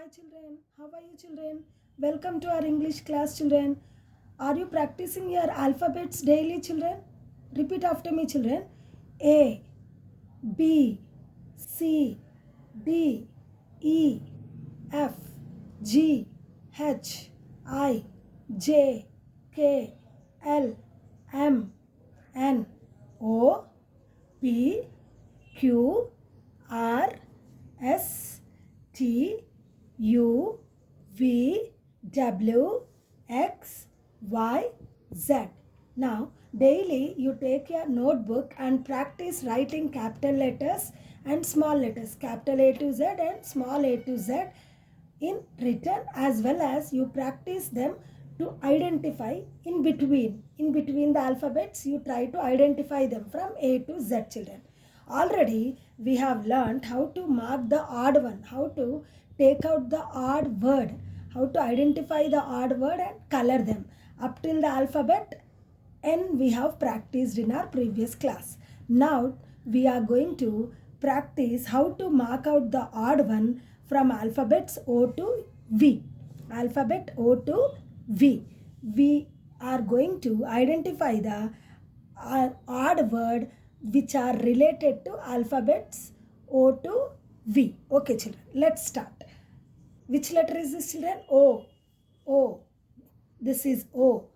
Hi children, how are you children? Welcome to our English class children. Are you practicing your alphabets daily children? Repeat after me children. A, B, C, D, E, F, G, H, I, J, K, L, M, N, O, P, Q, R, S, T, U, V, W, X, Y, Z. Now, daily you take your notebook and practice writing capital letters and small letters, capital A to Z and small a to Z in written, as well as you practice them to identify in between the alphabets. You try to identify them from A to Z children. Already we have learned how to mark the odd one, how to take out the odd word, how to identify the odd word and color them. Up till the alphabet N we have practiced in our previous class. Now we are going to practice how to mark out the odd one from alphabets O to V. Alphabet O to V. We are going to identify the odd word which are related to alphabets O to V. Okay children, let's start. Which letter is this children? O. O. This is O.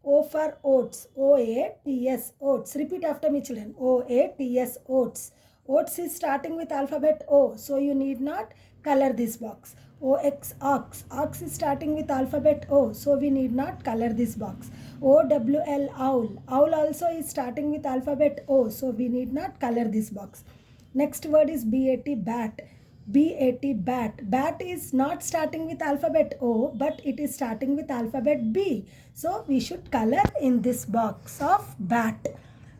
O for oats. O-A-T-S. Oats. Repeat after me children. O-A-T-S. Oats. Oats is starting with alphabet O. So you need not color this box. O-X. Ox. Ox is starting with alphabet O. So we need not color this box. O-W-L. Owl. Owl also is starting with alphabet O. So we need not color this box. Next word is B-A-T. Bat. B-A-T, bat. Bat is not starting with alphabet O, but it is starting with alphabet B. So we should color in this box of bat.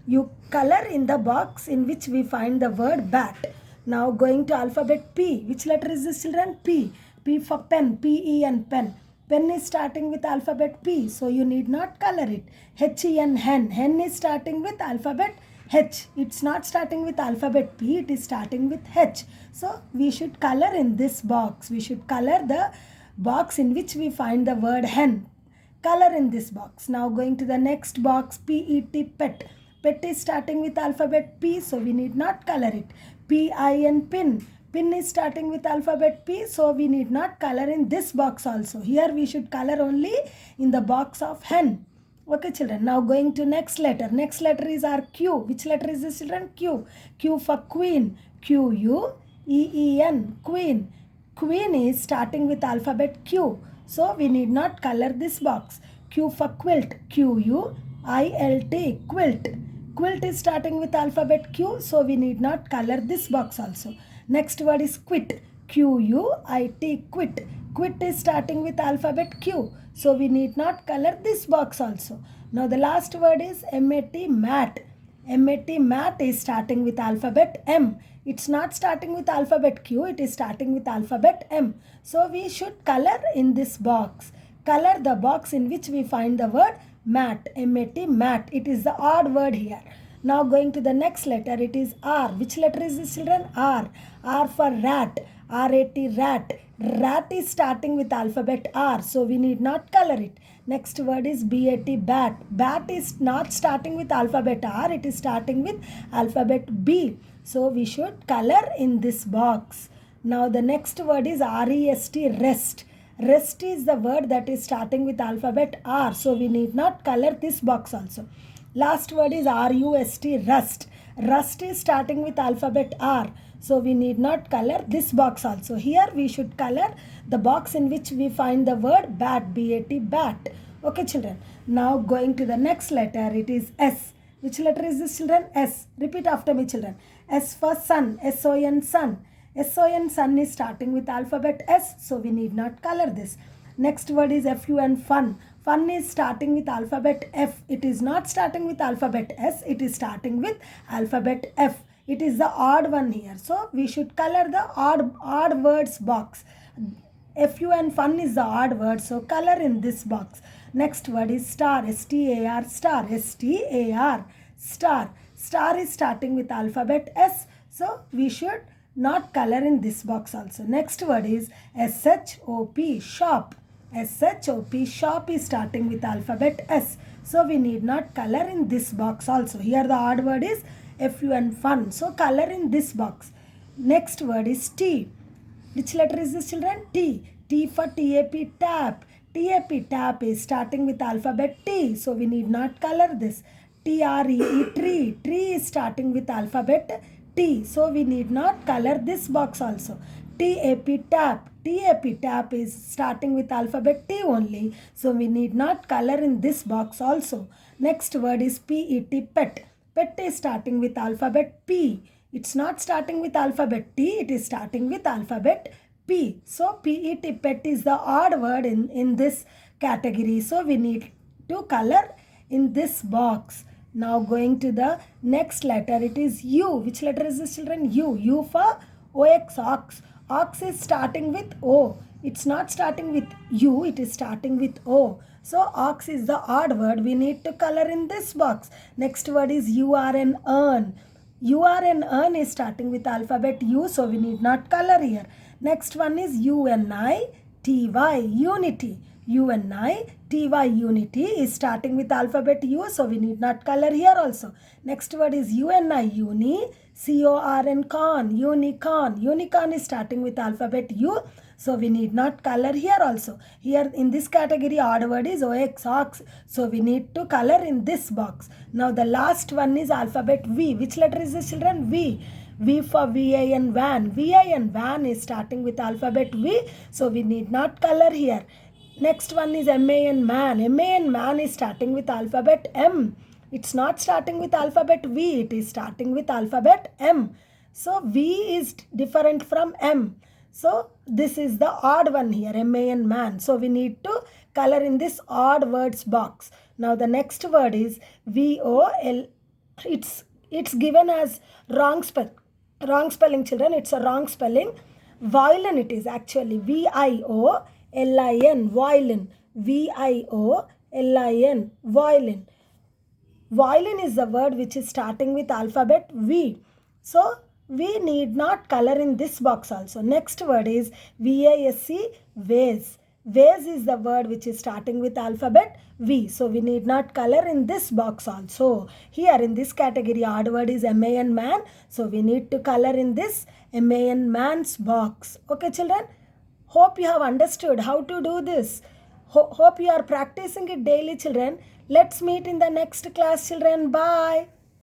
You color in the box in which we find the word bat. Now going to alphabet P. Which letter is this children? P. P for pen. P-E-N, pen. Pen is starting with alphabet P, so you need not color it. H-E-N, hen. Hen is starting with alphabet H. It's not starting with alphabet P, it is starting with H. So we should color in this box. We should color the box in which we find the word hen. Color in this box. Now going to the next box, P-E-T, pet. Pet is starting with alphabet P, so we need not color it. P-I-N, pin. Pin is starting with alphabet P, so we need not color in this box also. Here we should color only in the box of hen. Okay children, now going to next letter. Next letter is our Q. Which letter is this children? Q. Q for queen. Q-U-E-E-N. Queen. Queen is starting with alphabet Q. So we need not color this box. Q for quilt. Q-U-I-L-T. Quilt. Quilt is starting with alphabet Q. So we need not color this box also. Next word is quit. Q-U-I-T. Quit. Quit is starting with alphabet Q. So we need not color this box also. Now the last word is M-A-T, mat. M-A-T, mat is starting with alphabet M. It's not starting with alphabet Q. It is starting with alphabet M. So we should color in this box. Color the box in which we find the word mat. M-A-T, mat. It is the odd word here. Now going to the next letter, it is R. Which letter is this children? R. R for rat. R-A-T, rat. Rat is starting with alphabet R, so we need not color it. Next word is B-A-T, bat. Bat is not starting with alphabet R, it is starting with alphabet B. So we should color in this box. Now the next word is R-E-S-T, rest. Rest is the word that is starting with alphabet R, so we need not color this box also. Last word is R-U-S-T, rust. Rust is starting with alphabet R. So we need not color this box also. Here we should color the box in which we find the word bat. B-A-T, bat. Okay children. Now going to the next letter. It is S. Which letter is this children? S. Repeat after me children. S for sun. S-O-N, sun. S-O-N, sun is starting with alphabet S. So we need not color this. Next word is F-U-N, fun. Fun is starting with alphabet F. It is not starting with alphabet S. It is starting with alphabet F. It is the odd one here. So we should color the odd words box. F-U-N, fun is the odd word. So color in this box. Next word is star. S-T-A-R, star. S-T-A-R, star. Star is starting with alphabet S. So we should not color in this box also. Next word is S-H-O-P, shop. S-H-O-P, shop is starting with alphabet S. So we need not color in this box also. Here the odd word is F-U-N, fun. So color in this box. Next word is T. Which letter is this, children? T. T for T-A-P, tap. T-A-P, tap is starting with alphabet T. So we need not color this. T-R-E-E, tree. Tree is starting with alphabet T. So we need not color this box also. T-A-P, tap. T-A-P, tap is starting with alphabet T only. So we need not color in this box also. Next word is P-E-T, pet. Pet is starting with alphabet P. It's not starting with alphabet T. It is starting with alphabet P. So P-E-T, pet is the odd word in this category. So we need to color in this box. Now going to the next letter, it is U. Which letter is this, children? U. U for ox, ox. Ox is starting with O. It's not starting with U, it is starting with O. So ox is the odd word. We need to color in this box. Next word is URN, earn. URN, earn is starting with alphabet U, so we need not color here. Next one is UNITY, unity. UNITY, unity is starting with alphabet U, so we need not color here also. Next word is UNI, uni. CORN, corn, unicorn. Unicorn is starting with alphabet U, so we need not color here also. Here in this category, odd word is OX, ox. So we need to color in this box. Now the last one is alphabet V. Which letter is this, children? V. V for VIN, van. VIN, van is starting with alphabet V, so we need not color here. Next one is MAN, man. MAN, man is starting with alphabet M. It's not starting with alphabet V. It is starting with alphabet M. So V is different from M. So this is the odd one here, MAN, man. So we need to color in this odd words box. Now the next word is VOL. It's given as wrong spelling, children. It's a wrong spelling. Violin it is actually. VIOLIN, violin. VIOLIN, violin. Violin is the word which is starting with alphabet V. So we need not color in this box also. Next word is VASE, vase. Vase is the word which is starting with alphabet V. So we need not color in this box also. Here in this category, odd word is MAN, man. So we need to color in this MAN, man's box. Okay, children? Hope you have understood how to do this. Hope you are practicing it daily, children. Let's meet in the next class, children. Bye.